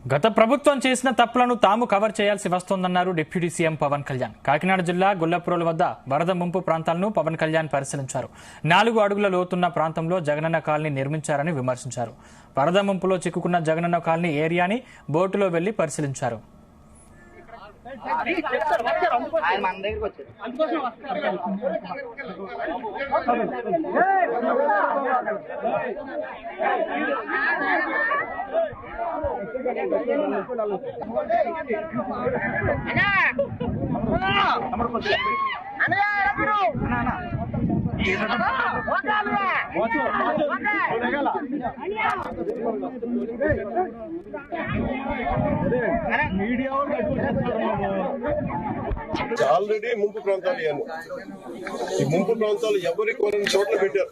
గత ప్రభుత్వం చేసిన తప్పులను తాము కవర్ చేయాల్సి వస్తోందన్నారు డిప్యూటీ సీఎం పవన్ కళ్యాణ్. కాకినాడ జిల్లా గుల్లప్రోలు వద్ద వరద ముంపు ప్రాంతాలను పవన్ కళ్యాణ్ పరిశీలించారు. 4 అడుగుల లోతున్న ప్రాంతంలో జగనన్న కాలనీ నిర్మించారని విమర్శించారు. వరద ముంపులో చిక్కుకున్న జగనన్న కాలనీ ఏరియాని బోటులో వెళ్లి పరిశీలించారు. ఆల్రెడీ ముంపు ప్రాంతాలు ఈ ముంపు ప్రాంతాలు ఎవరికి కొన్ని చోట్ల పెట్టారు.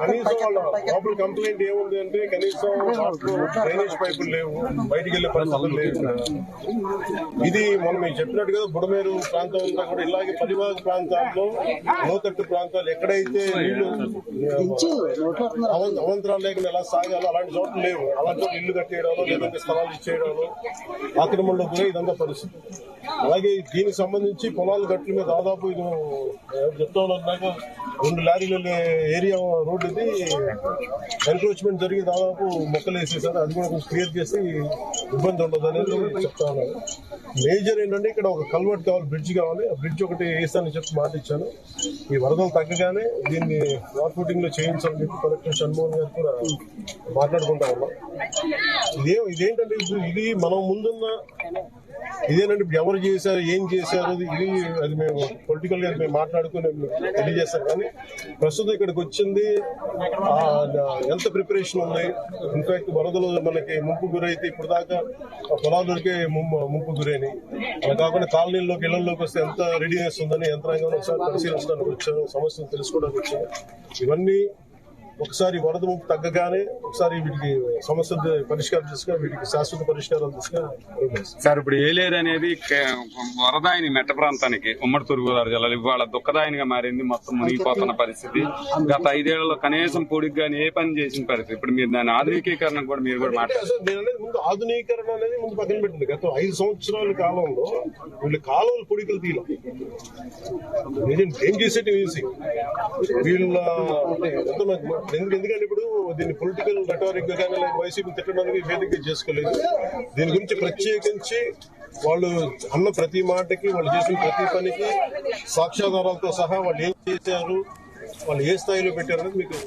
కనీసం వాళ్ళ లోపల కంప్లైంట్ ఏముంది అంటే కనీసం డ్రైనేజ్ పైపులు లేవు, బయటికి వెళ్లే పరిస్థితులు లేవు. ఇది మనం మీకు చెప్పినట్టు కదా, బుడమేరు ప్రాంతం అంతా కూడా ఇలాగే పరివాహక ప్రాంతాల్లో లోతట్టు ప్రాంతాలు ఎక్కడైతే నీళ్లు అవంతరాలు లేకుండా ఎలా సాగాలో అలాంటి చోట్ల లేవు. అలాంటి చోట్ల ఇల్లు కట్టేయడాలో లేదంటే స్థలాలు ఇచ్చేయడాలో ఆక్రమణలో కూడా ఇదంతా పరిస్థితి. అలాగే దీనికి సంబంధించి పొలాల గట్ల మీద దాదాపు ఇది చెప్తా ఉన్నాక 2 లారీల ఏరియా రోడ్ ఇది ఎన్క్రోచ్మెంట్ జరిగి దాదాపు మొక్కలు వేసేసారు. అది కూడా కొంచెం క్లియర్ చేసి ఇబ్బంది ఉండదు అనేది చెప్తా ఉన్నాను. మేజర్ ఏంటంటే ఇక్కడ ఒక కల్వర్ట్ కావాలి, బ్రిడ్జ్ కావాలి. ఆ బ్రిడ్జ్ ఒకటి వేస్తానని చెప్పి మాట ఇచ్చాను. ఈ వరదలు తగ్గగానే దీన్ని వాటర్ ఫుటింగ్ లో చేయించాలని చెప్పి కలెక్టర్ షణ్మోహన్ గారు కూడా మాట్లాడుకుంటా ఉన్నాం. ఇదేంటంటే ఇది మనం ముందున్న ఇదేనంటే ఇప్పుడు ఎవరు చేశారు, ఏం చేశారు, ఇది అది మేము పొలిటికల్ గా మేము మాట్లాడుకుని తెలియజేస్తాం. కానీ ప్రస్తుతం ఇక్కడికి వచ్చింది ఎంత ప్రిపరేషన్ ఉంది. ఇన్ఫాక్ట్ వరదలు మనకి ముంపు గురైతే ఇప్పుడు దాకా పొలాలకే ముంపు గురైనాయి. అలా కాకుండా కాలనీల్లోకి ఇళ్లలోకి వస్తే ఎంత రెడీనెస్ ఉందని యంత్రాంగం ఒకసారి పరిశీలించడానికి వచ్చాను, సమస్యను తెలుసుకోవడానికి వచ్చాను. ఇవన్నీ ఒకసారి వరద ముంపు తగ్గగానే ఒకసారి వీటికి సమస్యలు పరిష్కారం తీసుకుని వీటికి శాశ్వత పరిష్కారాలు తీసుకుని సార్ ఇప్పుడు ఏలేరు అనేది వరదాయిని మెట్ట ప్రాంతానికి ఉమ్మడి తూర్పుగోదావరి జిల్లాలో ఇవాళ దుఃఖదాయినిగా మారింది. మొత్తం మునిగిపోతున్న పరిస్థితి. గత 5 ఏళ్లలో కనీసం పొడికి కానీ ఏ పని చేసిన పరిస్థితి. ఇప్పుడు మీరు దాని ఆధునికీకరణ కూడా మీరు కూడా మాట్లాడారు. ముందు ఆధునీకరణ అనేది ముందు పక్కన పెట్టింది. గత 5 సంవత్సరాల కాలంలో వీళ్ళు కాలువలు పొడికలు తీయలేదు. ఏం చేసేటి వీళ్ళ ఎందుకంటే ఇప్పుడు దీన్ని పొలిటికల్ రెటారిక్ గానీ లేదా వైసీపీ తిట్టడానికి వేదిక చేసుకోలేదు. దీని గురించి ప్రత్యేకించి వాళ్ళు అన్న ప్రతి మాటకి, వాళ్ళు చేసిన ప్రతి పనికి సాక్ష్యాధారాలతో సహా వాళ్ళు ఏం చేశారు, వాళ్ళు ఏ స్థాయిలో పెట్టారనేది మీకు